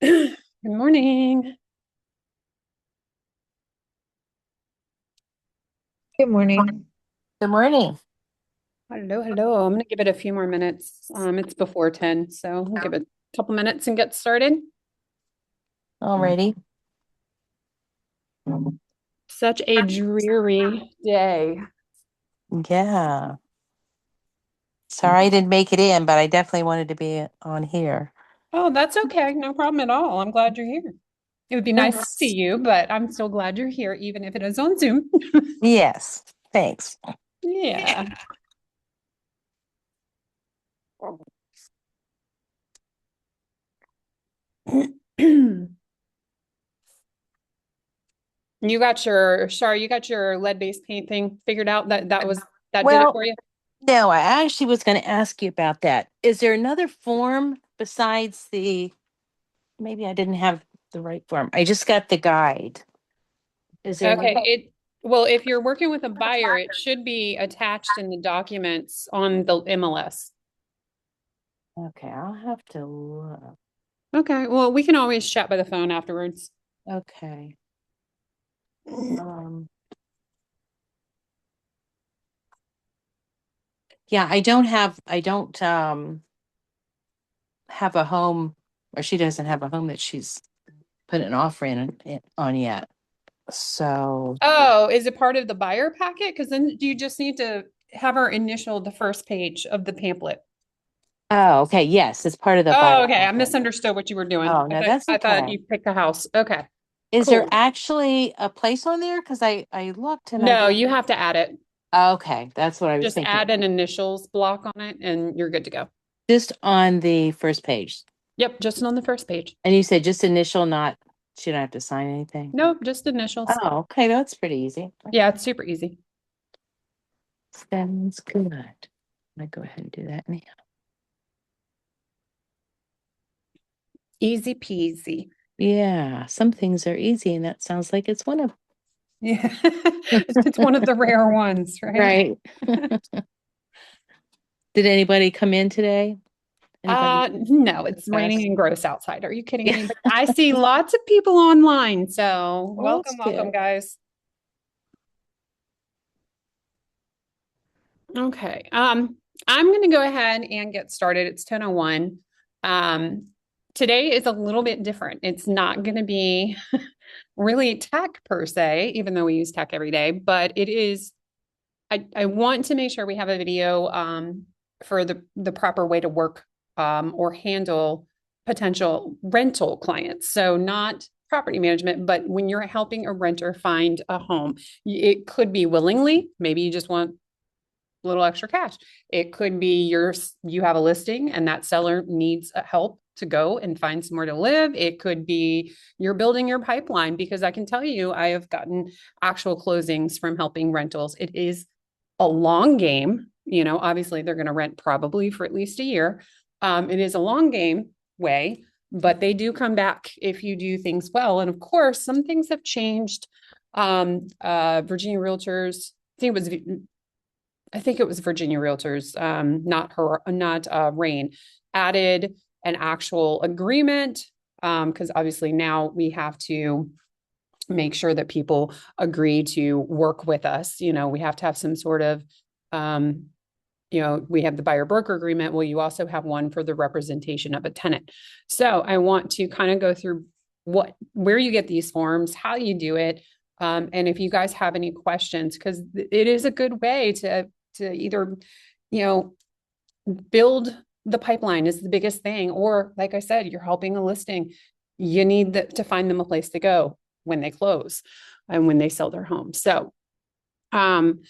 Good morning. Good morning. Good morning. Hello, hello. I'm going to give it a few more minutes. It's before 10, so we'll give it a couple minutes and get started. Alrighty. Such a dreary day. Yeah. Sorry I didn't make it in, but I definitely wanted to be on here. Oh, that's okay. No problem at all. I'm glad you're here. It would be nice to see you, but I'm still glad you're here, even if it is on Zoom. Yes. Thanks. Yeah. You got your lead-based paint thing figured out. That did it Well, for you? no, I actually was going to ask you about that. Is there another form besides maybe I didn't have the right form. I just got the guide. Is there Okay. another? Well, if you're working with a buyer, it should be attached in the documents on the MLS. Okay, I'll have to look. Okay. Well, we can always chat by the phone afterwards. Okay. Um, yeah, I don't have a home, or she doesn't have a home that she's put an offer on yet. So, Oh, is it part of the buyer packet? Because then you just need to have her initial the first page of the pamphlet. oh, okay. Yes, it's part of the Oh, buyer okay. I packet. misunderstood what you were doing. Oh, no, that's I thought okay. you picked a house. Okay, Is there cool. actually a place on there? Because I looked and I No, did. you have to add it. Okay, that's what I was Just add thinking. an initials block on it and you're good to go. Just on the first page. Yep, just on the first page. And you said just initial, not, she don't have to sign anything. Nope, just initials. Oh, okay, that's pretty easy. Yeah, it's super easy. Sounds good. I go ahead and do that anyhow. Easy peasy. Yeah, some things are easy, and that sounds like it's one of Yeah. them. It's one of the rare ones, right? Right. Did anybody come in today? Anybody? No, it's raining Yes. and gross outside. Are you kidding Yeah. me? But I see lots of people online. So Well, that's welcome, welcome, good. guys. Okay. I'm going to go ahead and get started. It's 10:01. Um, Today is a little bit different. It's not going to be really tech per se, even though we use tech every day, but it is I want to make sure we have a video for the proper way to work or handle potential rental clients. So not property management, but when you're helping a renter find a home, it could be willingly. Maybe you just want a little extra cash. It could be you have a listing and that seller needs help to go and find somewhere to live. It could be you're building your pipeline because I can tell you I have gotten actual closings from helping rentals. It is a long game. You know, obviously they're going to rent probably for at least a year. It is a long game way, but they do come back if you do things well. And of course, some things have changed. Virginia Realtors, I think it was Virginia Realtors, not Rain, added an actual agreement because obviously now we have to make sure that people agree to work with us. You know, we have to have some sort of um, we have the buyer broker agreement. Well, you also have one for the representation of a tenant. So I want to kind of go through where you get these forms, how you do it. And if you guys have any questions, because it is a good way to either, you know, build the pipeline is the biggest thing. Or like I said, you're helping a listing. You need to find them a place to go when they close and when they sell their home. So um,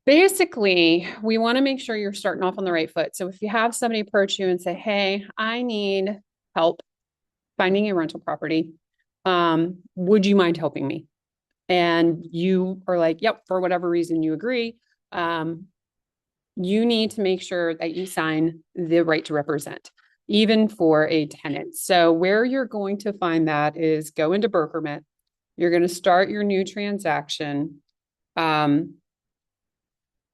basically, we want to make sure you're starting off on the right foot. So if you have somebody approach you and say, hey, I need help finding a rental property, would you mind helping me? And you are like, yep, for whatever reason you agree. You need to make sure that you sign the right to represent, even for a tenant. So where you're going to find that is go into Brokerment. You're going to start your new transaction. Go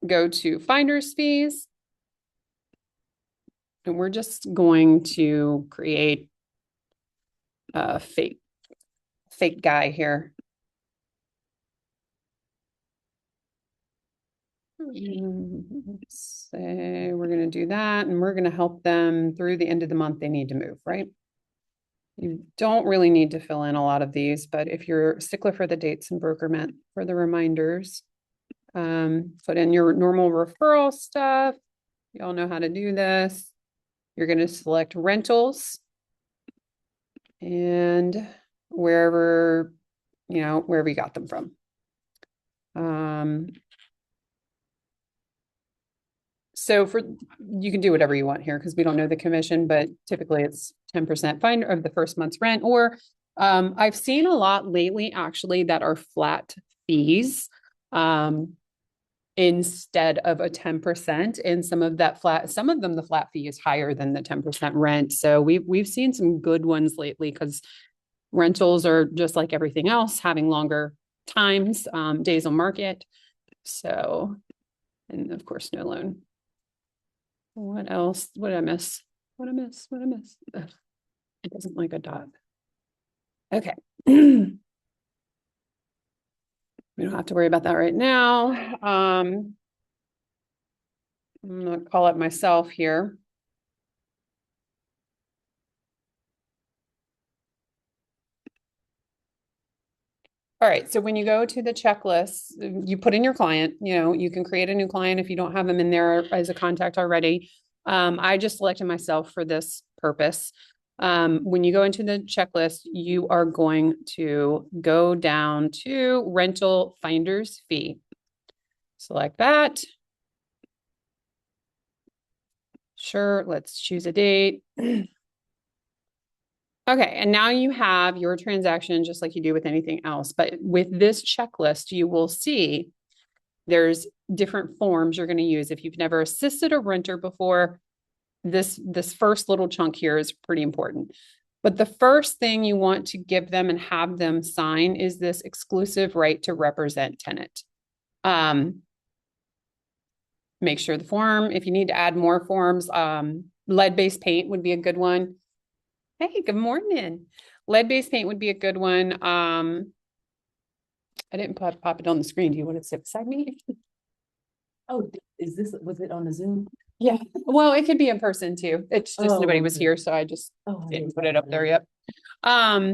to finder's fees. And we're just going to create a fake guy here. Let's say we're going to do that, and we're going to help them through the end of the month they need to move, right? You don't really need to fill in a lot of these, but if you're a stickler for the dates and Brokerment for the reminders, put in your normal referral stuff. You all know how to do this. You're going to select rentals and wherever you got them from. So you can do whatever you want here because we don't know the commission, but typically it's 10% fine of the first month's rent. Or I've seen a lot lately actually that are flat fees instead of a 10%. And some of them, the flat fee is higher than the 10% rent. So we've seen some good ones lately because rentals are just like everything else, having longer times, days on market. So, and of course, no loan. What else? What did I miss? What I miss? What I miss? Ugh, it doesn't like a dot. Okay. We don't have to worry about that right now. I'm gonna call it myself here. All right, so when you go to the checklist, you put in your client, you can create a new client if you don't have them in there as a contact already. I just selected myself for this purpose. When you go into the checklist, you are going to go down to rental finder's fee. Select that. Sure, let's choose a date. Okay, and now you have your transaction just like you do with anything else. But with this checklist, you will see there's different forms you're going to use. If you've never assisted a renter before, this first little chunk here is pretty important. But the first thing you want to give them and have them sign is this exclusive right to represent tenant. Make sure the form, if you need to add more forms, lead-based paint would be a good one. Hey, good morning. Lead-based paint would be a good one. I didn't pop it on the screen. Do you want to sit beside me? Oh, was it on the Zoom? Yeah. Well, it could be in person too. It's just nobody was okay. here, so I just Oh, didn't put it up there yet. But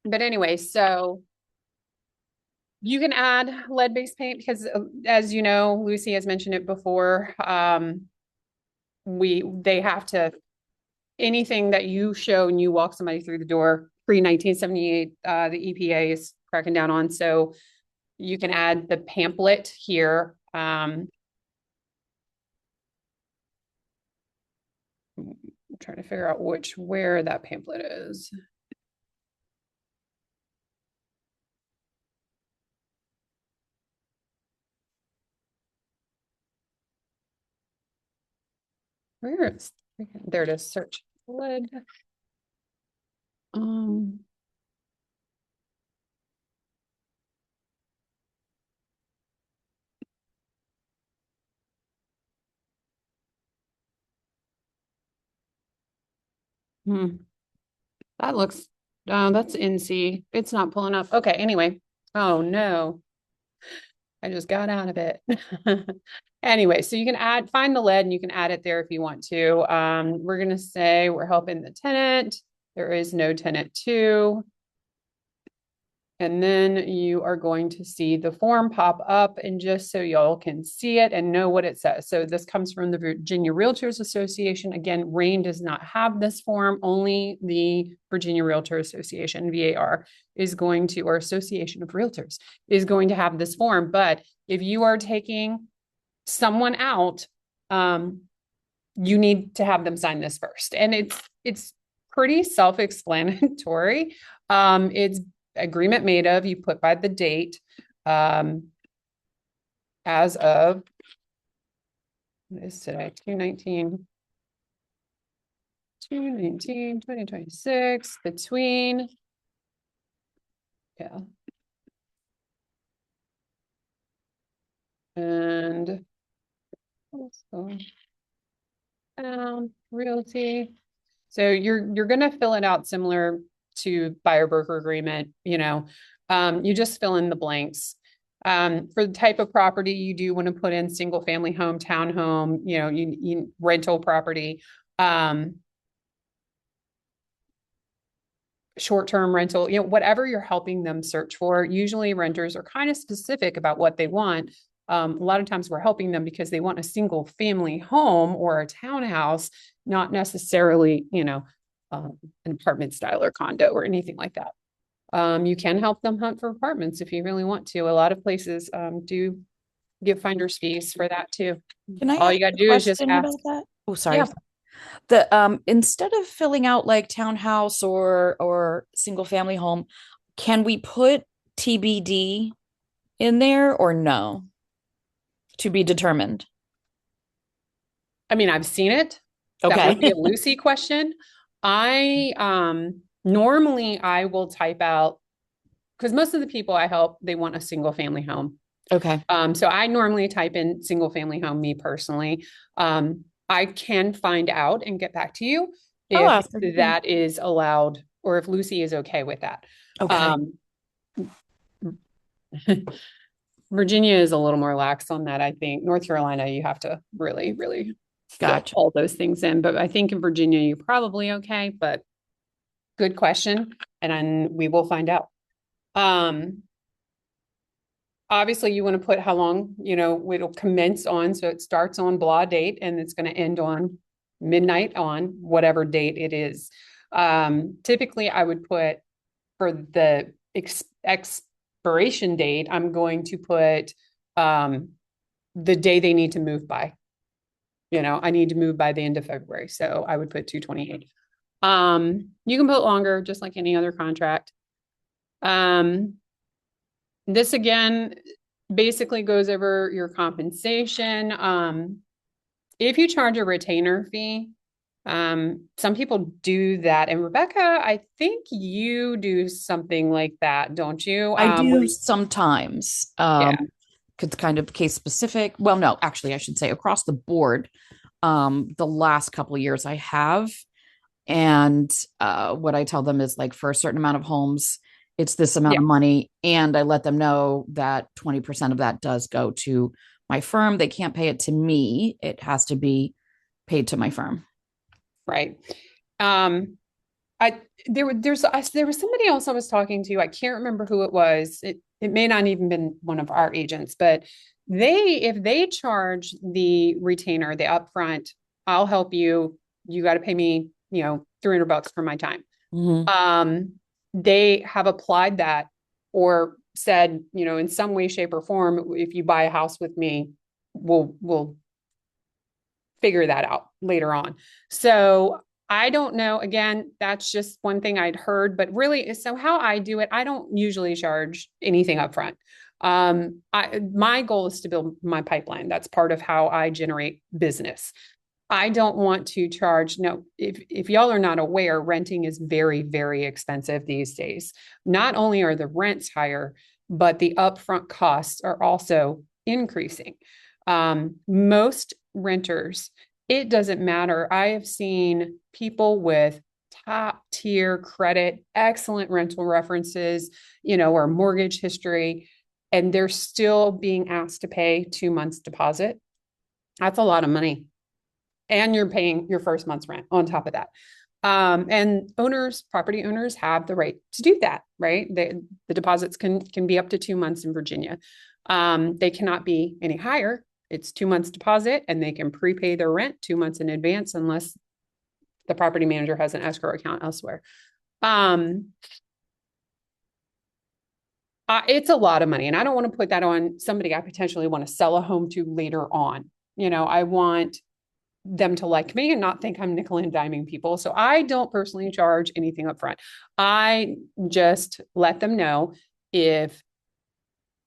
anyway, so you can add lead-based paint because as you know, Lucy has mentioned it before. They have to anything that you show and you walk somebody through the door pre-1978, the EPA is cracking down on. So you can add the pamphlet here. I'm trying to figure out where that pamphlet is. Where is there it is, search lead. Um hmm. That looks that's NC. It's not pulling up. Okay, anyway. Oh no. I just got out of it. Anyway, so you can find the lead and you can add it there if you want to. We're going to say we're helping the tenant. There is no tenant two. And then you are going to see the form pop up, and just so y'all can see it and know what it says. So this comes from the Virginia Realtors Association. Again, RAIN does not have this form. Only the Virginia Realtor Association, VAR, is going to, or Association of Realtors, is going to have this form. But if you are taking someone out, you need to have them sign this first. And it's pretty self-explanatory. It's agreement made of, you put by the date, as of, what is today? 2026, between, yeah. And also, realty. So you're going to fill it out similar to buyer broker agreement, you just fill in the blanks. For the type of property, you do want to put in single family home, townhome, you rental property, short-term rental, whatever you're helping them search for. Usually renters are kind of specific about what they want. A lot of times we're helping them because they want a single family home or a townhouse, not necessarily, an apartment style or condo or anything like that. You can help them hunt for apartments if you really want to. A lot of places do give finder's fees for that too. Can I All ask you got to a do is just question ask. about that? Oh, sorry. Yeah. The instead of filling out like townhouse or single family home, can we put TBD in there or no? To be determined. I mean, I've seen it. That would be Okay. a Lucy question. I normally I will type out, because most of the people I help, they want a single family home. Okay. So I normally type in single family home, me personally. I can find out and get back to you I'll if ask her. that is allowed or if Lucy is okay with that. Okay. Virginia is a little more lax on that, I think. North Carolina, you have to really, really fill Gotcha. all those things in. But I think in Virginia, you're probably okay. But good question. And we will find out. Obviously, you want to put how long, it'll commence on. So it starts on blah date and it's going to end on midnight on whatever date it is. Typically, I would put for the expiration date, I'm going to put the day they need to move by. I need to move by the end of February. So I would put 2/28. You can put longer, just like any other contract. This again basically goes over your compensation. If you charge a retainer fee, some people do that. And Rebecca, I think you do something like that, don't you? I do sometimes. Yeah. It's kind of case specific. Well, no, actually, I should say across the board. The last couple of years I have, and what I tell them is like for a certain amount of homes, it's this amount Yeah. of money, and I let them know that 20% of that does go to my firm. They can't pay it to me. It has to be paid to my firm. Right. There was somebody else I was talking to. I can't remember who it was. It may not even been one of our agents, but if they charge the retainer, the upfront, I'll help you. You got to pay me, $300 for my time. Mm-hmm. They have applied that or said, in some way, shape, or form, if you buy a house with me, we'll figure that out later on. So I don't know. Again, that's just one thing I'd heard, but really, so how I do it, I don't usually charge anything up front. My goal is to build my pipeline. That's part of how I generate business. I don't want to charge. No, if y'all are not aware, renting is very, very expensive these days. Not only are the rents higher, but the upfront costs are also increasing. Most renters, it doesn't matter. I have seen people with top tier credit, excellent rental references, or mortgage history, and they're still being asked to pay 2 months deposit. That's a lot of money. And you're paying your first month's rent on top of that. And property owners have the right to do that, right? The deposits can be up to 2 months in Virginia. They cannot be any higher. It's 2 months deposit, and they can prepay their rent 2 months in advance unless the property manager has an escrow account elsewhere. It's a lot of money, and I don't want to put that on somebody I potentially want to sell a home to later on. I want them to like me and not think I'm nickel and diming people. So I don't personally charge anything up front. I just let them know if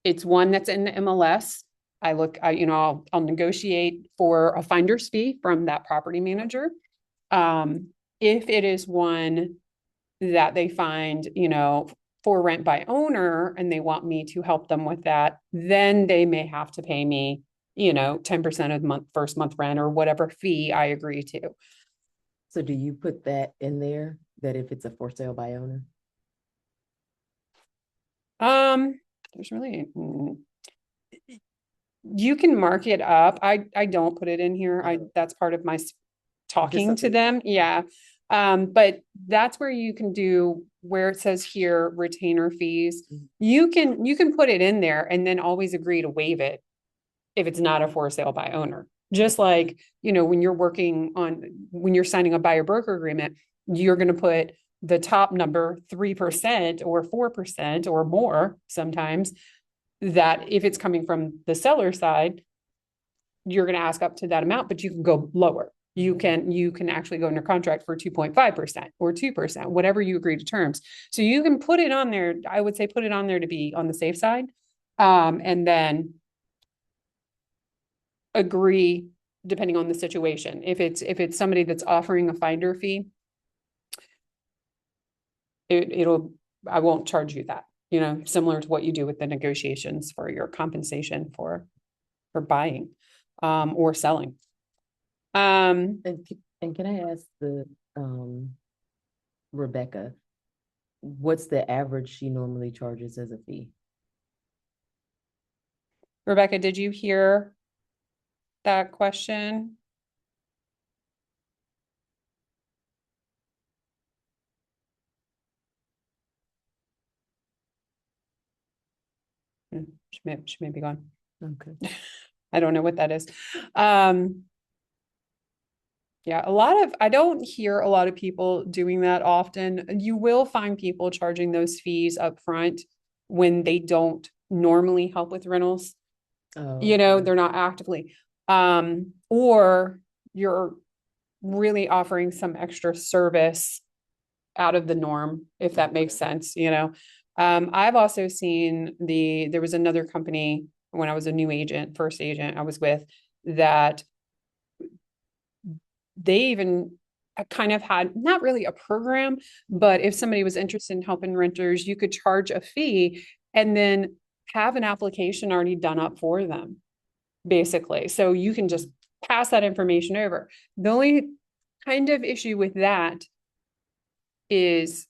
it's one that's in the MLS. I'll negotiate for a finder's fee from that property manager. If it is one that they find, for rent by owner and they want me to help them with that, then they may have to pay me 10% of the first month rent or whatever fee I agree to. So do you put that in there, that if it's a for sale by owner? There's really, you can mark it up. I don't put it in here. That's part of my talking to them. Yeah. But that's where you can do where it says here, retainer fees. You can put it in there and then always agree to waive it if it's not a for sale by owner. Just like, when you're signing a buyer broker agreement, you're going to put the top number 3% or 4% or more sometimes, that if it's coming from the seller side, you're going to ask up to that amount, but you can go lower. You can actually go under contract for 2.5% or 2%, whatever you agree to terms. So you can put it on there. I would say put it on there to be on the safe side. And then agree depending on the situation. If it's somebody that's offering a finder fee, I won't charge you that, similar to what you do with the negotiations for your compensation for buying, or selling. And can I ask Rebecca, what's the average she normally charges as a fee? Rebecca, did you hear that question? She may be gone. Okay. I don't know what that is. Yeah, I don't hear a lot of people doing that often. You will find people charging those fees up front when they don't normally help with rentals. Oh, They're not actively. Or you're really offering some extra service out of the norm, if that makes sense, I've also seen there was another company when I was a new agent, first agent I was with, that they even kind of had not really a program, but if somebody was interested in helping renters, you could charge a fee and then have an application already done up for them, basically. So you can just pass that information over. The only kind of issue with that is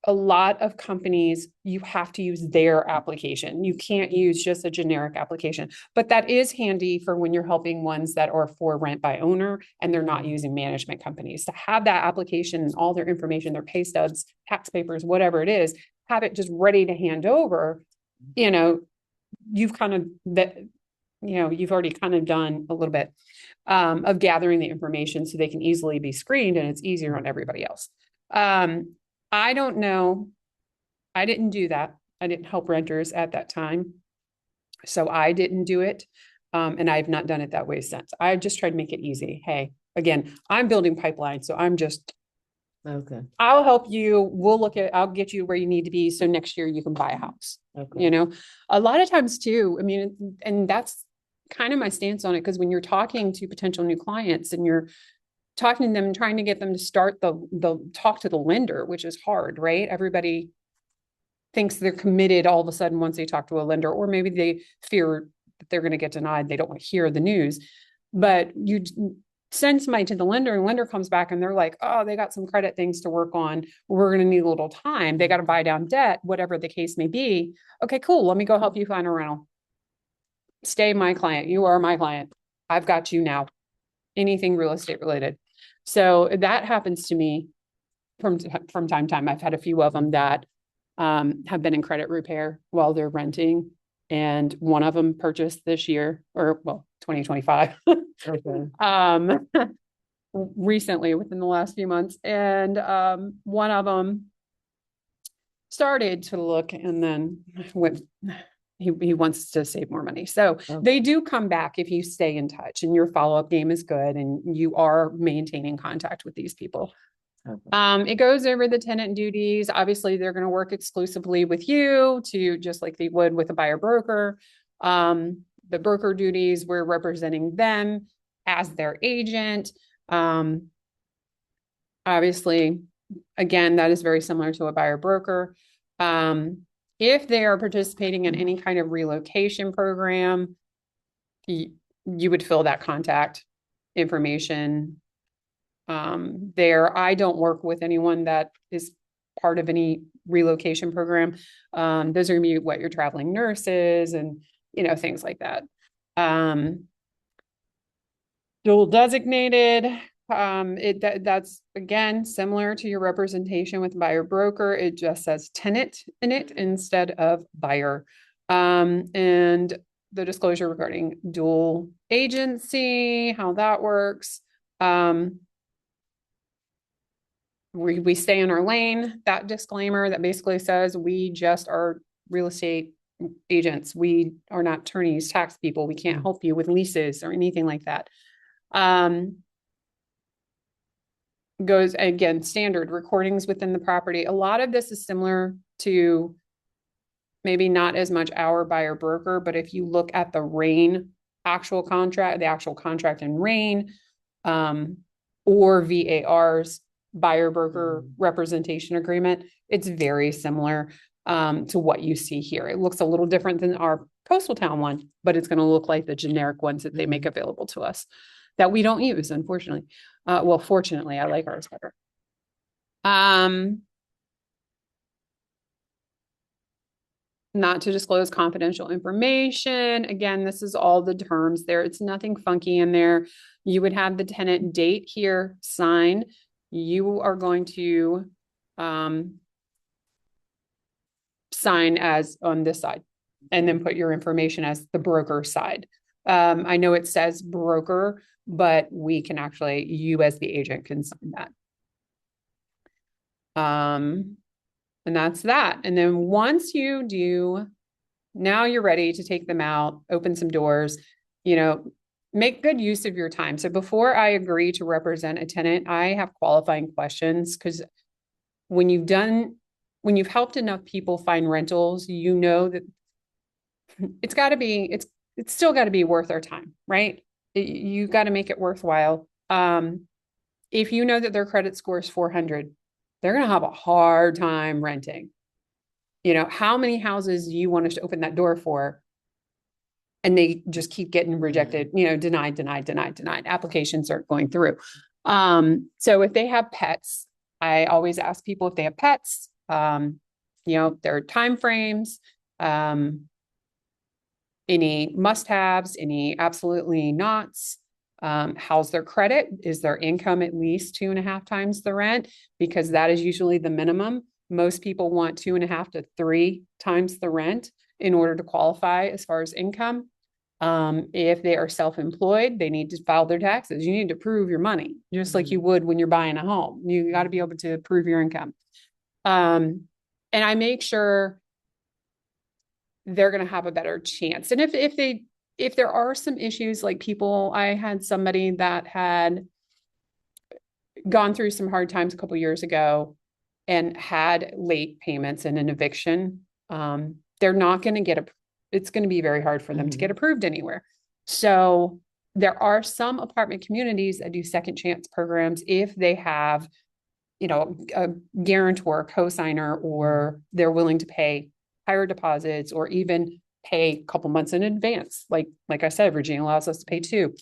a lot of companies, you have to use their application. You can't use just a generic application, but that is handy for when you're helping ones that are for rent by owner and they're not using management companies, to have that application and all their information, their pay stubs, tax papers, whatever it is, have it just ready to hand over. You've kind of you've already kind of done a little bit of gathering the information so they can easily be screened, and it's easier on everybody else. I don't know. I didn't do that. I didn't help renters at that time. So I didn't do it. And I've not done it that way since. I just tried to make it easy. Hey, again, I'm building pipeline. So I'm just, okay. I'll help you. I'll get you where you need to be. So next year you can buy a house. Okay. A lot of times too, I mean, and that's kind of my stance on it. Because when you're talking to potential new clients and you're talking to them and trying to get them to start the talk to the lender, which is hard, right? Everybody thinks they're committed all of a sudden once they talk to a lender, or maybe they fear that they're going to get denied. They don't want to hear the news, but send somebody to the lender and lender comes back and they're like, oh, they got some credit things to work on. We're going to need a little time. They got to buy down debt, whatever the case may be. Okay, cool. Let me go help you find a rental. Stay my client. You are my client. I've got you now. Anything real estate related. So that happens to me from time to time. I've had a few of them that have been in credit repair while they're renting. And one of them purchased this year, or well, 2025. Okay. Recently within the last few months. And one of them started to look and then went, he wants to save more money. So they do come back if you stay in touch and your follow-up game is good and you are maintaining contact with these people. Okay. It goes over the tenant duties. Obviously, they're going to work exclusively with you to just like they would with a buyer broker. The broker duties, we're representing them as their agent. Obviously, again, that is very similar to a buyer broker. If they are participating in any kind of relocation program, you would fill that contact information there. I don't work with anyone that is part of any relocation program. Those are gonna be what your traveling nurses and, you know, things like that. Dual designated, that's again, similar to your representation with buyer broker. It just says tenant in it instead of buyer. And the disclosure regarding dual agency, how that works. We stay in our lane, that disclaimer that basically says we just are real estate agents. We are not attorneys, tax people. We can't help you with leases or anything like that. Goes again, standard recordings within the property. A lot of this is similar to maybe not as much our buyer broker, but if you look at the RAIN actual contract, the actual contract in RAIN, or VAR's buyer broker representation agreement, it's very similar to what you see here. It looks a little different than our coastal town one, but it's going to look like the generic ones that they make available to us that we don't use, unfortunately. Well, fortunately, I like ours better. Not to disclose confidential information. Again, this is all the terms there. It's nothing funky in there. You would have the tenant date here, sign. You are going to sign as on this side and then put your information as the broker side. I know it says broker, but we can actually, you as the agent can sign that. And that's that. And then once you do, now you're ready to take them out, open some doors, you know, make good use of your time. So before I agree to represent a tenant, I have qualifying questions because when you've helped enough people find rentals, you know that it's got to be, it's still got to be worth our time, right? You got to make it worthwhile. If you know that their credit score is 400, they're going to have a hard time renting. You know, how many houses do you want us to open that door for? And they just keep getting rejected, you know, denied. Applications aren't going through. So if they have pets, I always ask people if they have pets, you know, their time frames, any must-haves, any absolutely nots. How's their credit? Is their income at least 2.5 times the rent? Because that is usually the minimum. Most people want 2.5 to 3 times the rent in order to qualify as far as income. If they are self-employed, they need to file their taxes. You need to prove your money, just like you would when you're buying a home. You got to be able to prove your income. And I make sure they're going to have a better chance. And if there are some issues, like I had somebody that had gone through some hard times a couple of years ago and had late payments and an eviction. They're not going to get it's going to be very hard for them to get approved anywhere. So there are some apartment communities that do second chance programs if they have, you know, a guarantor, co-signer, or they're willing to pay higher deposits or even pay a couple months in advance. Like I said, Virginia allows us to pay 2.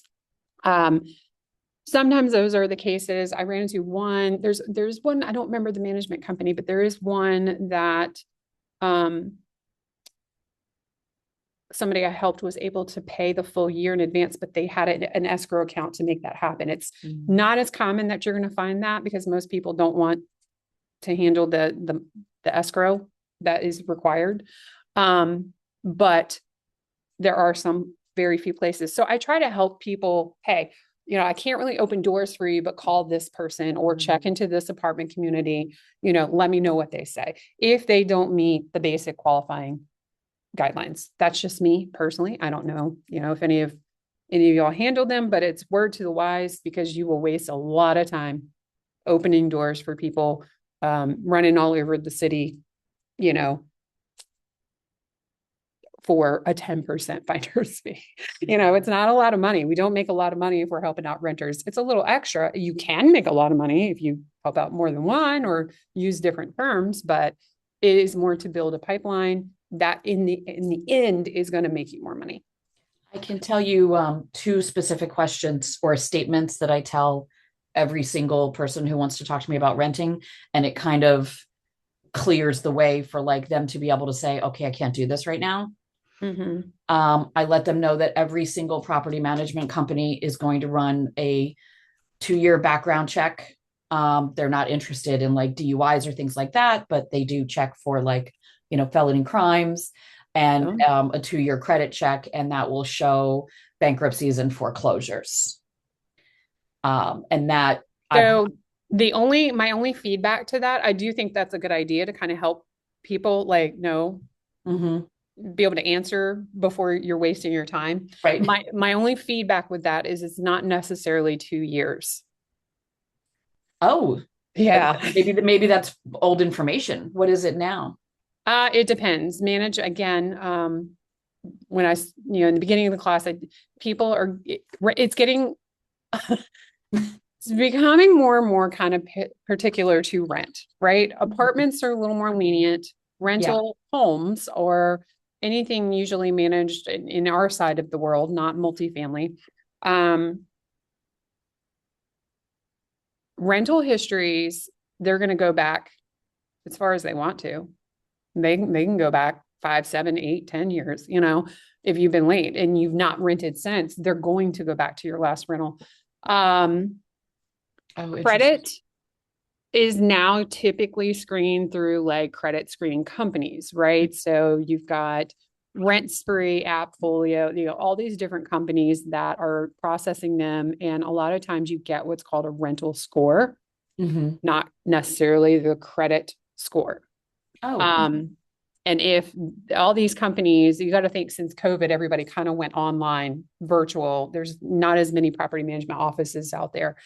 Sometimes those are the cases. I ran into one, there's one, I don't remember the management company, but there is one that somebody I helped was able to pay the full year in advance, but they had an escrow account to make that happen. It's not as common that you're going to find that because most people don't want to handle the escrow that is required. But there are some very few places. So I try to help people, hey, I can't really open doors for you, but call this person or check into this apartment community, let me know what they say. If they don't meet the basic qualifying guidelines, that's just me personally. I don't know, if any of y'all handle them, but it's word to the wise because you will waste a lot of time opening doors for people, running all over the city, for a 10% finder's fee. It's not a lot of money. We don't make a lot of money if we're helping out renters. It's a little extra. You can make a lot of money if you help out more than one or use different firms, but it is more to build a pipeline that in the end is going to make you more money. I can tell you two specific questions or statements that I tell every single person who wants to talk to me about renting, and it kind of clears the way for like them to be able to say, okay, I can't do this right now. I let them know that every single property management company is going to run a 2-year background check. They're not interested in like DUIs or things like that, but they do check for like, felony crimes and a 2-year credit check, and that will show bankruptcies and foreclosures. And that so my only feedback to that, I do think that's a good idea to kind of help people like know, be able to answer before you're wasting your time. Right. My only feedback with that is it's not necessarily 2 years. Oh, yeah. Maybe that's old information. What is it now? It depends. Manage again. When I, in the beginning of the class, it's getting, it's becoming more and more kind of particular to rent, right? Apartments are a little more lenient. Rental homes or anything usually managed in our side of the world, not multifamily. Rental histories, they're going to go back as far as they want to. They can go back 5, 7, 8, 10 years, if you've been late and you've not rented since, they're going to go back to your last rental. Credit is now typically screened through like credit screening companies, right? So you've got Rent Spree, Appfolio, all these different companies that are processing them. And a lot of times you get what's called a rental score, not necessarily the credit score. And if all these companies, you got to think since COVID, everybody kind of went online, virtual, there's not as many property management offices out there.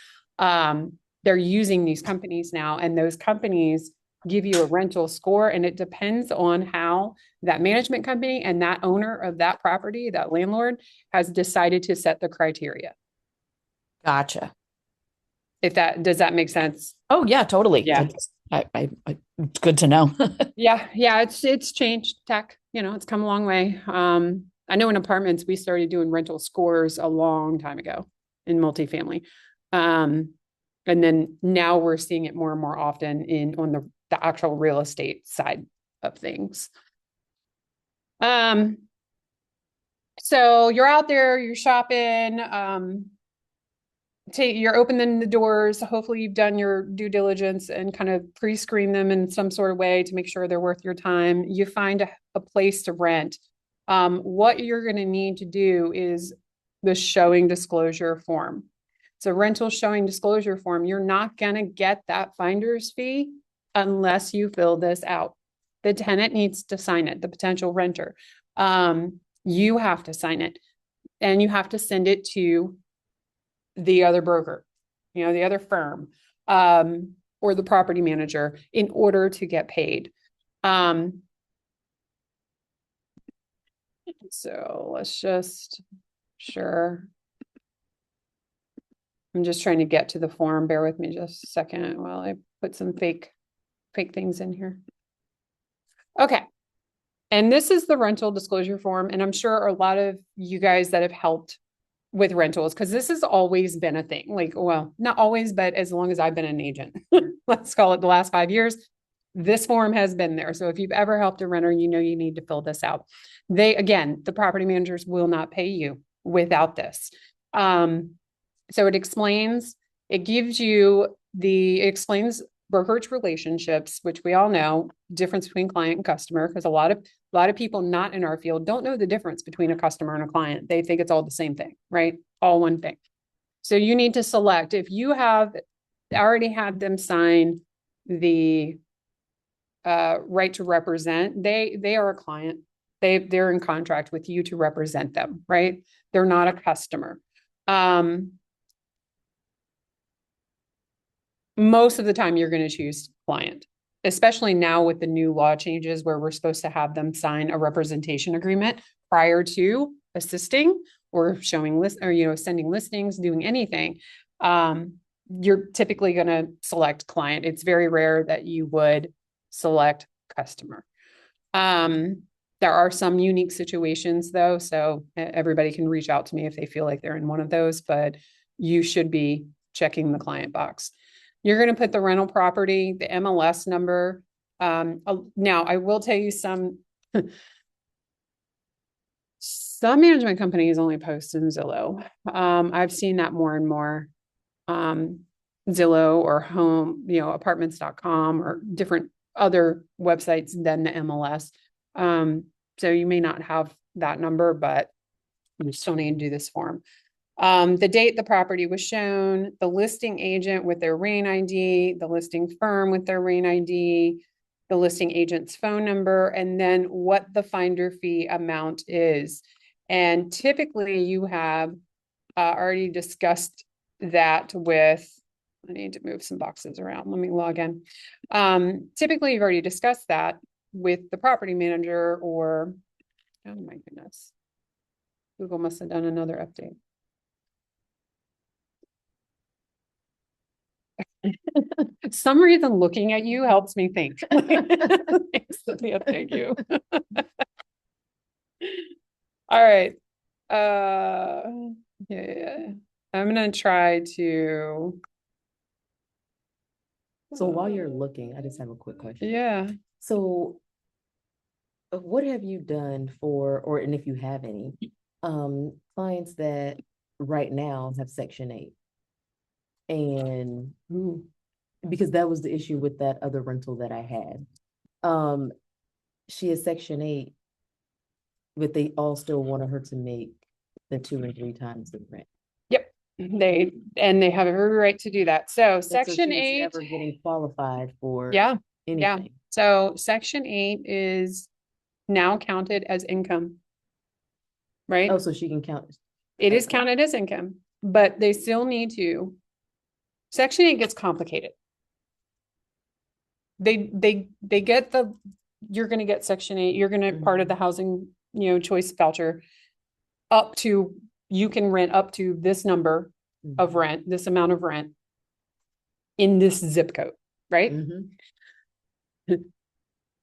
They're using these companies now, and those companies give you a rental score, and it depends on how that management company and that owner of that property, that landlord, has decided to set the criteria. Gotcha. Does that make sense? Oh yeah, totally. Yeah. It's good to know. Yeah. It's changed tech, it's come a long way. I know in apartments, we started doing rental scores a long time ago in multifamily. And then now we're seeing it more and more often on the actual real estate side of things. So you're out there, you're shopping, you're opening the doors. Hopefully you've done your due diligence and kind of pre-screen them in some sort of way to make sure they're worth your time. You find a place to rent. What you're going to need to do is the showing disclosure form. So rental showing disclosure form, you're not going to get that finder's fee unless you fill this out. The tenant needs to sign it, the potential renter. You have to sign it, and you have to send it to the other broker, the other firm, or the property manager in order to get paid. So let's just, sure. I'm just trying to get to the form. Bear with me just a second while I put some fake things in here. Okay. And this is the rental disclosure form. And I'm sure a lot of you guys that have helped with rentals, because this has always been a thing. Like, well, not always, but as long as I've been an agent, let's call it the last 5 years, this form has been there. So if you've ever helped a renter, you know you need to fill this out. Again, the property managers will not pay you without this. So it explains, it explains brokerage relationships, which we all know, difference between client and customer, because a lot of people not in our field don't know the difference between a customer and a client. They think it's all the same thing, right? All one thing. So you need to select, if you have already had them sign the right to represent, they are a client. They're in contract with you to represent them, right? They're not a customer. Most of the time you're going to choose client, especially now with the new law changes where we're supposed to have them sign a representation agreement prior to assisting or showing list or, sending listings, doing anything. You're typically going to select client. It's very rare that you would select customer. There are some unique situations though, so everybody can reach out to me if they feel like they're in one of those, but you should be checking the client box. You're going to put the rental property, the MLS number. Now I will tell you some management companies only post in Zillow. I've seen that more and more. Zillow or home, apartments.com or different other websites than the MLS. So you may not have that number, but you still need to do this form. The date the property was shown, the listing agent with their RAIN ID, the listing firm with their RAIN ID, the listing agent's phone number, and then what the finder fee amount is. And typically you have already discussed that with, I need to move some boxes around. Let me log in. Typically you've already discussed that with the property manager or, oh my goodness. Google must have done another update. Some reason looking at you helps me think. Thanks, Cynthia, thank you. All right. Yeah. I'm gonna try to. So while you're looking, I just have a quick question. Yeah. So what have you done and if you have any, clients that right now have Section 8? And because that was the issue with that other rental that I had. She is Section 8, but they all still wanted her to make the 2 and 3 times the rent. Yep. They have every right to do that. So Section 8 never getting qualified for anything. Yeah. So Section 8 is now counted as income. Right? Oh, so she can count. It is counted as income, but they still need to. Section 8 gets complicated. They get you're going to get Section 8, you're going to part of the housing, choice voucher up to, you can rent up to this number of rent, this amount of rent in this zip code, right?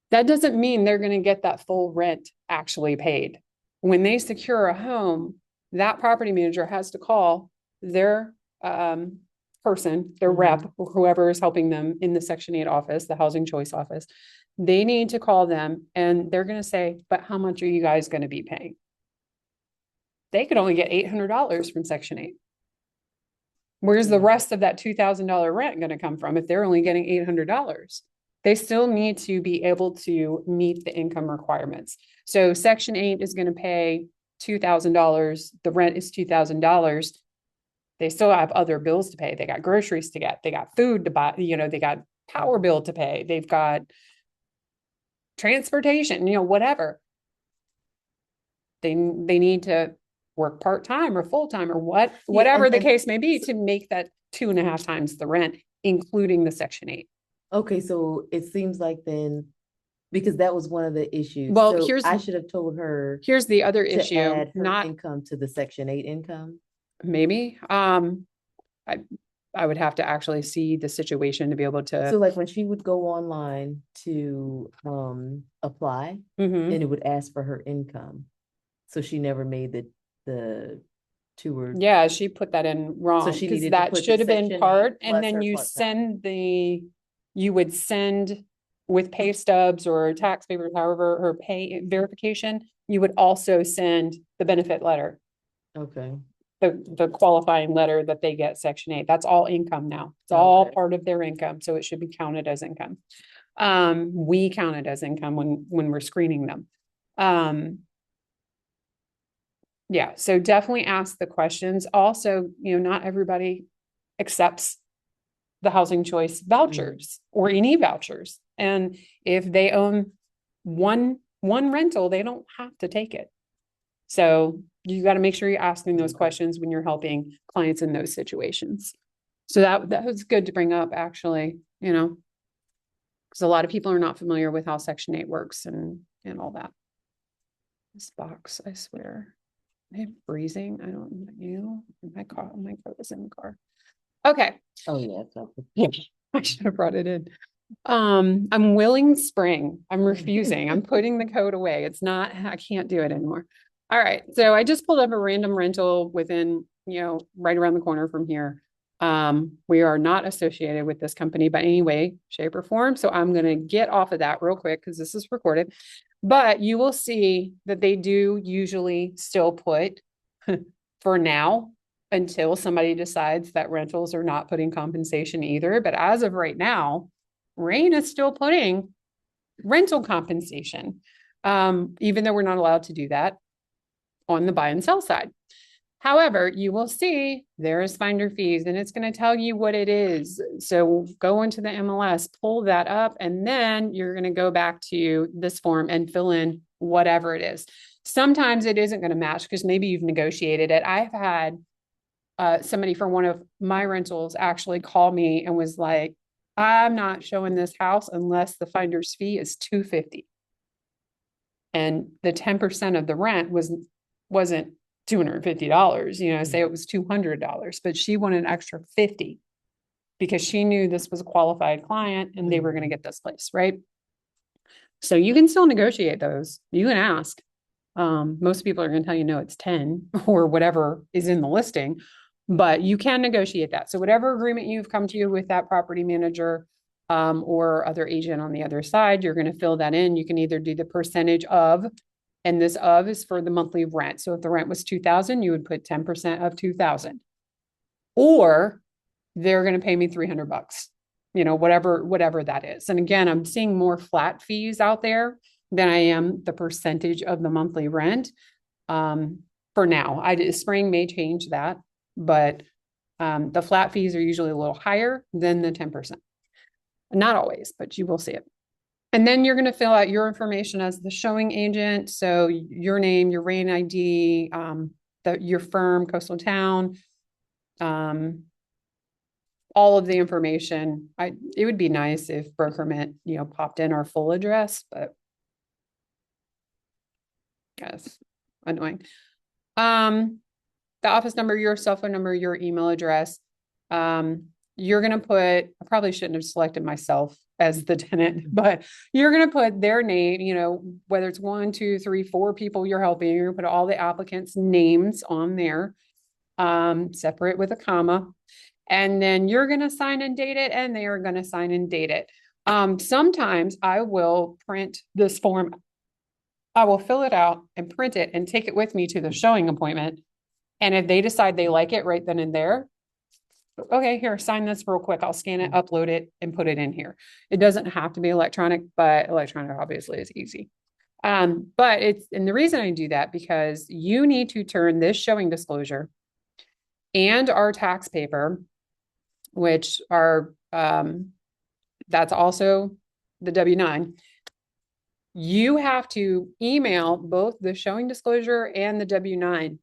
That doesn't mean they're going to get that full rent actually paid. When they secure a home, that property manager has to call their person, their rep, whoever is helping them in the Section 8 office, the housing choice office. They need to call them and they're going to say, but how much are you guys going to be paying? They could only get $800 from Section 8. Where's the rest of that $2,000 rent going to come from if they're only getting $800? They still need to be able to meet the income requirements. So Section 8 is going to pay $2,000. The rent is $2,000. They still have other bills to pay. They got groceries to get. They got food to buy. They got power bill to pay. They've got transportation, whatever. They need to work part-time or full-time or whatever the case may be to make that 2.5 times the rent, including the Section 8. Okay, so it seems like then, because that was one of the issues. Well, so I should have told her. Here's the other to issue. Add her not income to the Section 8 income. Maybe. I would have to actually see the situation to be able to. So like when she would go online to apply, and it would ask for her income. So she never made the two or, Yeah, she put that in wrong she because needed to that put the should have been Section 8 part, and plus then her you part-time. send you would send with pay stubs or tax papers, however, or pay verification, you would also send the benefit letter, Okay, the qualifying letter that they get Section 8. That's all income now. It's all Okay. part of their income, so it should be counted as income. We count it as income when we're screening them. Yeah, so definitely ask the questions. Also, not everybody accepts the housing choice vouchers or any vouchers. And if they own one rental, they don't have to take it. So you got to make sure you're asking those questions when you're helping clients in those situations. So that was good to bring up, actually, because a lot of people are not familiar with how Section 8 works and all that. This box, I swear. I'm freezing. I don't my coat is in the car. Okay. Oh, yeah. So. I should have brought it in. I'm willing spring. I'm refusing. I'm putting the coat away. I can't do it anymore. All right. So I just pulled up a random rental within, right around the corner from here. We are not associated with this company by any way, shape, or form. So I'm going to get off of that real quick because this is recorded. But you will see that they do usually still put for now until somebody decides that rentals are not putting compensation either. But as of right now, Rain is still putting rental compensation, even though we're not allowed to do that on the buy and sell side. However, you will see there is finder fees and it's going to tell you what it is. So go into the MLS, pull that up, and then you're going to go back to this form and fill in whatever it is. Sometimes it isn't going to match because maybe you've negotiated it. I've had somebody from one of my rentals actually call me and was like, I'm not showing this house unless the finder's fee is $250. And the 10% of the rent wasn't $250, say it was $200, but she wanted an extra 50 because she knew this was a qualified client and they were going to get this place, right? So you can still negotiate those. You can ask. Most people are going to tell you, no, it's 10 or whatever is in the listing, but you can negotiate that. So whatever agreement you've come to with that property manager, or other agent on the other side, you're going to fill that in. You can either do the percentage of, and this of is for the monthly rent. So if the rent was 2,000, you would put 10% of 2,000, or they're going to pay me $300, whatever that is. And again, I'm seeing more flat fees out there than I am the percentage of the monthly rent. For now, spring may change that, but the flat fees are usually a little higher than the 10%. Not always, but you will see it. And then you're going to fill out your information as the showing agent. So your name, your RAIN ID, your firm, coastal town, all of the information. It would be nice if Brokerment, popped in our full address, but yes, annoying. The office number, your cell phone number, your email address. You're going to put, I probably shouldn't have selected myself as the tenant, but you're going to put their name, whether it's 1, 2, 3, 4 people you're helping, you're going to put all the applicants' names on there, separate with a comma, and then you're going to sign and date it, and they are going to sign and date it. Sometimes I will print this form. I will fill it out and print it and take it with me to the showing appointment. And if they decide they like it right then and there, okay, here, sign this real quick. I'll scan it, upload it, and put it in here. It doesn't have to be electronic, but electronic obviously is easy. And the reason I do that because you need to turn this showing disclosure and our tax paper, which are, that's also the W-9. You have to email both the showing disclosure and the W-9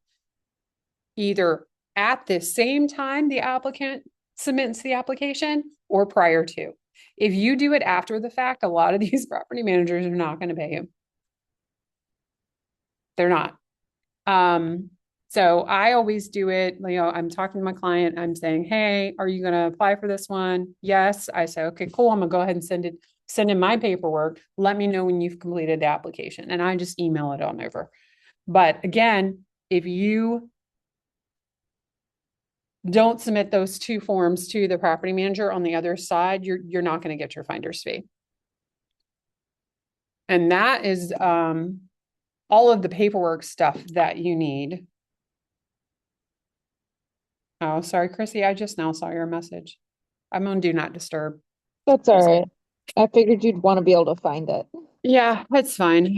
either at the same time the applicant submits the application or prior to. If you do it after the fact, a lot of these property managers are not going to pay you. They're not. So I always do it, I'm talking to my client, I'm saying, hey, are you going to apply for this one? Yes. I say, okay, cool. I'm gonna go ahead and send in my paperwork. Let me know when you've completed the application. And I just email it on over. But again, if you don't submit those two forms to the property manager on the other side, you're not going to get your finder's fee. And that is all of the paperwork stuff that you need. Oh, sorry, Chrissy, I just now saw your message. I'm on Do Not Disturb. That's all right. I figured you'd want to be able to find it. Yeah, that's fine.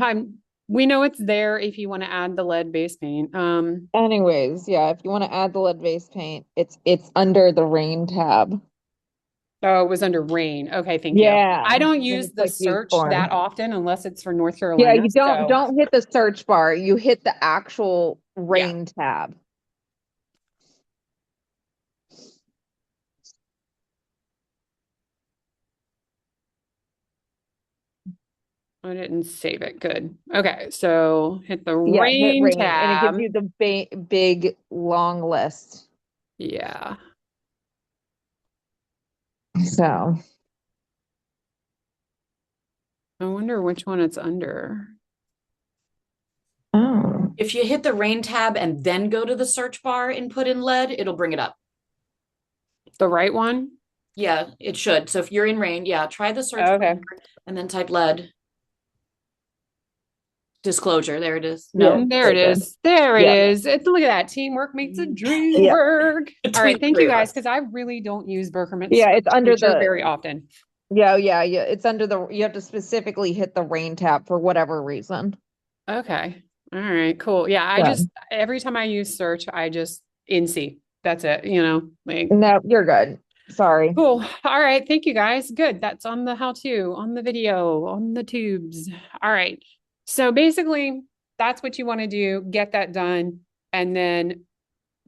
We know it's there if you want to add the lead base paint. Anyways, yeah, if you want to add the lead base paint, it's under the rain tab. Oh, it was under rain. Okay, thank you. Yeah. I don't And then use you the click use search form. that often unless it's for North Yeah, Carolina. you don't So don't hit the search bar. You hit the actual yeah. rain tab. I didn't save it. Good. Okay, so hit the Yeah, hit rain rain, and it gives tab. you the big long list. Yeah. So, I wonder which one it's under. oh, If you hit the rain tab and then go to the search bar and put in lead, it'll bring it up. The right one? Yeah, it should. So if you're in rain, yeah, try the search Okay. bar and then type lead. Disclosure. There it is. yeah, No. There it okay. is. There it Yeah. is. Look at that. Teamwork makes a dream Yeah. work. All Between right. the Thank three you of guys, us. because I really don't use Berkerman's Yeah, it's under feature the very often. yeah. It's under the you have to specifically hit the rain tab for whatever reason. Okay. All right, cool. Yeah, I Yeah. just every time I use search, I just NC. That's it, like No, you're good. Sorry. cool. All right, thank you guys. Good. That's on the how-to, on the video, on the tubes. All right. So basically, that's what you want to do, get that done. And then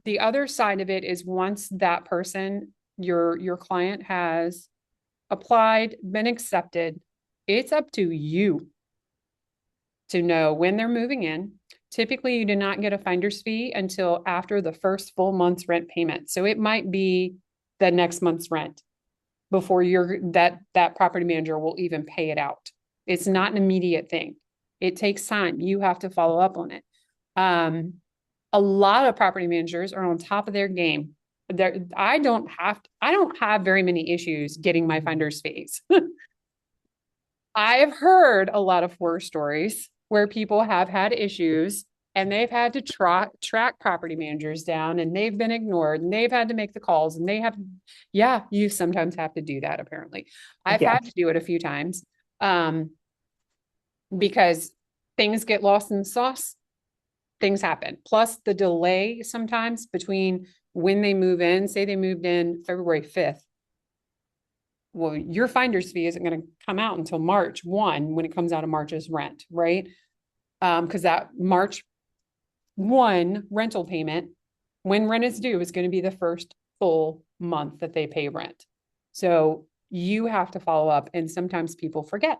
the other side of it is once that person, your client has applied, been accepted, it's up to you to know when they're moving in. Typically, you do not get a finder's fee until after the first full month's rent payment. So it might be the next month's rent before that property manager will even pay it out. It's not an immediate thing. It takes time. You have to follow up on it. A lot of property managers are on top of their game. I don't have very many issues getting my finder's fees. I've heard a lot of horror stories where people have had issues and they've had to track property managers down and they've been ignored and they've had to make the calls and yeah, you sometimes have to do that apparently. I've Yeah. had to do it a few times because things get lost in the sauce. Things happen. Plus the delay sometimes between when they move in, say they moved in February 5th. Well, your finder's fee isn't going to come out until March 1 when it comes out of March's rent, right? Because that March 1 rental payment, when rent is due, is going to be the first full month that they pay rent. So you have to follow up, and sometimes people forget,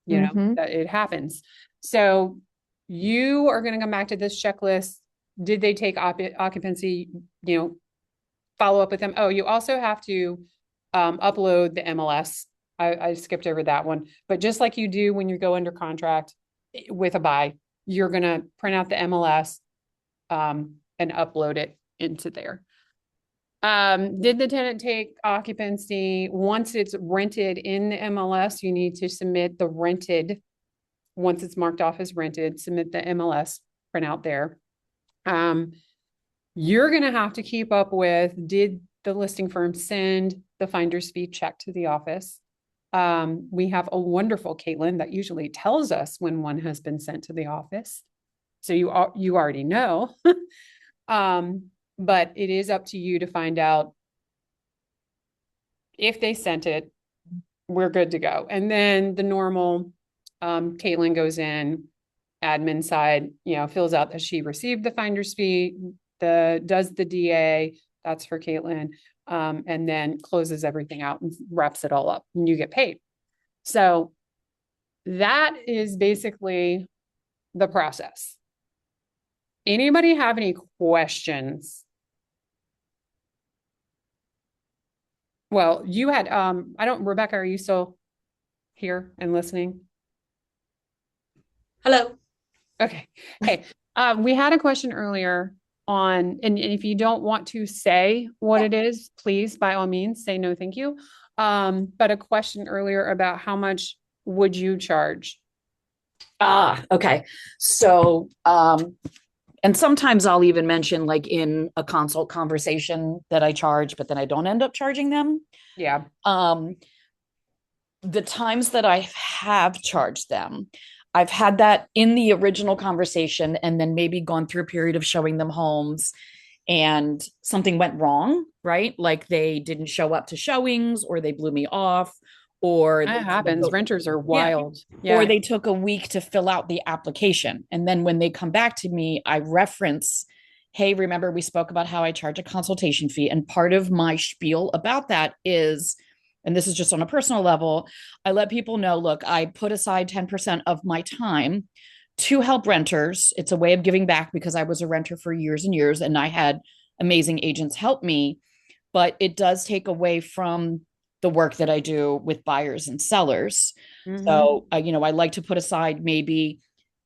that it happens. So you are going to come back to this checklist. Did they take occupancy, follow up with them? Oh, you also have to upload the MLS. I skipped over that one, but just like you do when you go under contract with a buy, you're going to print out the MLS and upload it into there. Did the tenant take occupancy? Once it's rented in the MLS, you need to submit the rented. Once it's marked off as rented, submit the MLS printout there. You're going to have to keep up with, did the listing firm send the finder's fee check to the office? We have a wonderful Caitlin that usually tells us when one has been sent to the office. So you already know. But it is up to you to find out if they sent it, we're good to go. And then the normal, Caitlin goes in, admin side, fills out that she received the finder's fee, does the DA, that's for Caitlin, and then closes everything out and wraps it all up and you get paid. So that is basically the process. Anybody have any questions? Well, you had, Rebecca, are you still here and listening? Hello. Okay. Hey, we had a question earlier and if you don't want to say what it is, please, by all means, say no, thank you. But a question earlier about how much would you charge? Okay. So, and sometimes I'll even mention like in a consult conversation that I charge, but then I don't end up charging them. Yeah. The times that I have charged them, I've had that in the original conversation and then maybe gone through a period of showing them homes and something went wrong, right? Like they didn't show up to showings or they blew me off or That happens. Renters are wild. or Yeah. they took a week to fill out the application. And then when they come back to me, I reference, hey, remember we spoke about how I charge a consultation fee. And part of my spiel about that is, and this is just on a personal level, I let people know, look, I put aside 10% of my time to help renters. It's a way of giving back because I was a renter for years and years and I had amazing agents help me, but it does take away from the work that I do with buyers and sellers. So, I like to put aside maybe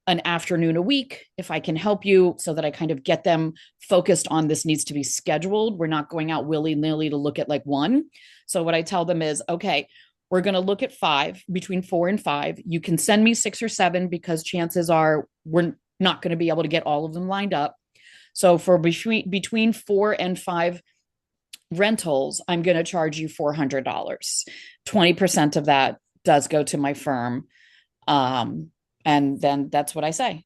an afternoon a week if I can help you so that I kind of get them focused on this needs to be scheduled. We're not going out willy-nilly to look at like one. So what I tell them is, okay, we're going to look at 5, between 4 and 5. You can send me 6 or 7 because chances are we're not going to be able to get all of them lined up. So for between 4 and 5 rentals, I'm going to charge you $400. 20% of that does go to my firm. And then that's what I say.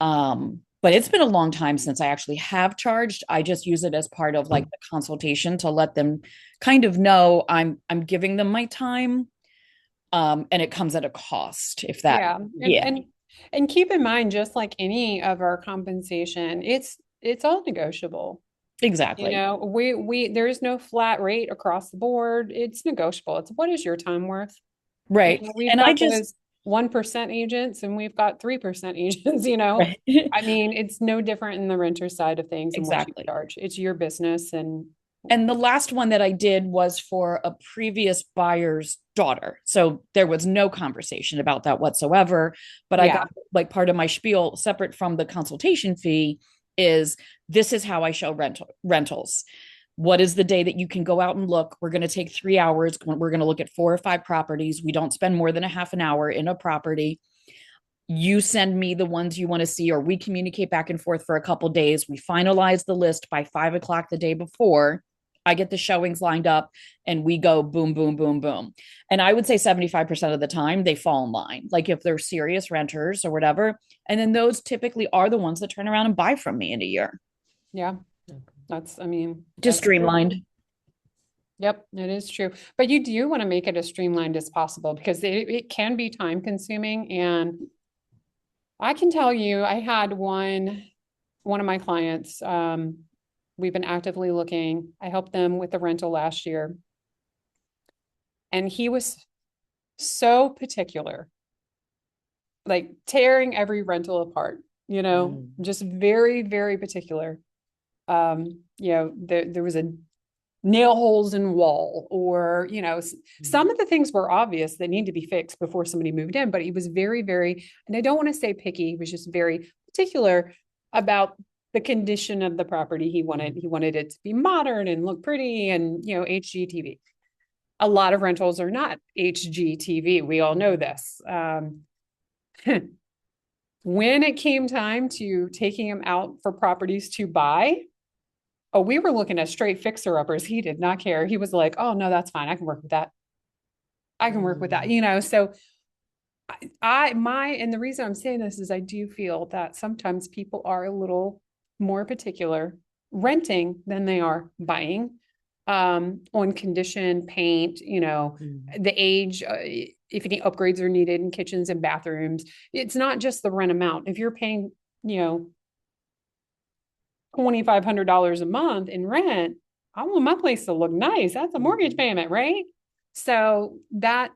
But it's been a long time since I actually have charged. I just use it as part of like the consultation to let them kind of know I'm giving them my time. And it comes at a cost if that, Yeah. And keep in mind, just like any of our compensation, it's all negotiable. exactly. We there's no flat rate across the board. It's negotiable. It's what is your time worth? Right. We've And I got just, those 1% agents and we've got 3% agents, right. I mean, it's no different in the renter side of things and what you Exactly. charge. It's your business And the last one that I did was for a previous buyer's daughter. So there was no conversation about that whatsoever. But I yeah. got like part of my spiel separate from the consultation fee is this is how I show rentals. What is the day that you can go out and look? We're going to take 3 hours. We're going to look at 4 or 5 properties. We don't spend more than a half an hour in a property. You send me the ones you want to see, or we communicate back and forth for a couple days. We finalize the list by 5 o'clock the day before. I get the showings lined up and we go boom, boom, boom, boom. And I would say 75% of the time they fall in line, like if they're serious renters or whatever. And then those typically are the ones that turn around and buy from me in a year. Yeah. I mean, Just streamlined. True. Yep, it is true. But you do want to make it as streamlined as possible because it can be time consuming. And I can tell you, I had one of my clients, we've been actively looking. I helped them with the rental last year. And he was so particular, like tearing every rental apart, just very, very particular. There was a nail holes in wall or, some of the things were obvious that need to be fixed before somebody moved in, but he was very, very, and I don't want to say picky, he was just very particular about the condition of the property. He wanted it to be modern and look pretty and, HGTV. A lot of rentals are not HGTV. We all know this. When it came time to taking him out for properties to buy, oh, we were looking at straight fixer-uppers. He did not care. He was like, oh, no, that's fine. I can work with that. I can work with that, So and the reason I'm saying this is I do feel that sometimes people are a little more particular renting than they are buying, on condition, paint, the age, if any upgrades are needed in kitchens and bathrooms. It's not just the rent amount. If you're paying, $2,500 a month in rent, I want my place to look nice. That's a mortgage payment, right? So that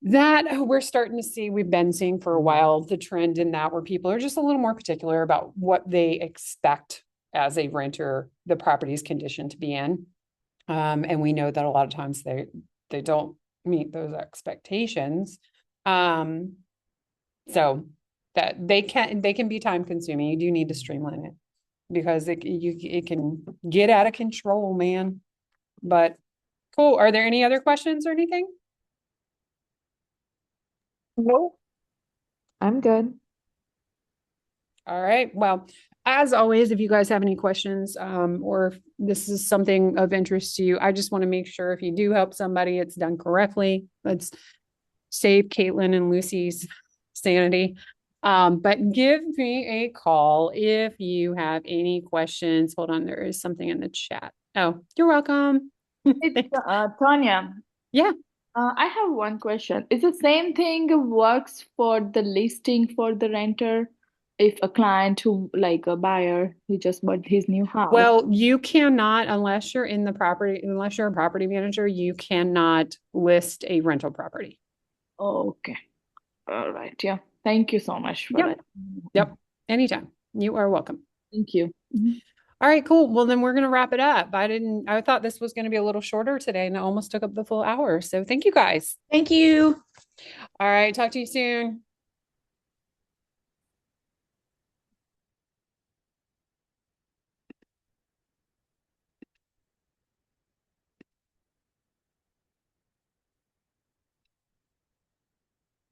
we're starting to see, we've been seeing for a while, the trend in that where people are just a little more particular about what they expect as a renter, the property's condition to be in. And we know that a lot of times they don't meet those expectations. So that they can be time consuming. You do need to streamline it. because it can get out of control, man. But cool. Are there any other questions or anything? No, I'm good. All right. Well, as always, if you guys have any questions, or if this is something of interest to you, I just want to make sure if you do help somebody, it's done correctly. Let's save Caitlin and Lucy's sanity. But give me a call if you have any questions. Hold on, there is something in the chat. Oh, you're welcome. It's Tonya. Yeah. I have one question. Is the same thing works for the listing for the renter? If a client who, like a buyer, who just bought his new house. Well, you cannot, unless you're in the property, unless you're a property manager, you cannot list a rental property. Oh, okay. All right. Yeah. Thank you so much for Yep. that. Yep. Anytime. You are welcome. Thank you. All right, cool. Well, then we're going to wrap it up. I thought this was going to be a little shorter today and it almost took up the full hour. So thank you guys. Thank you. All right. Talk to you soon.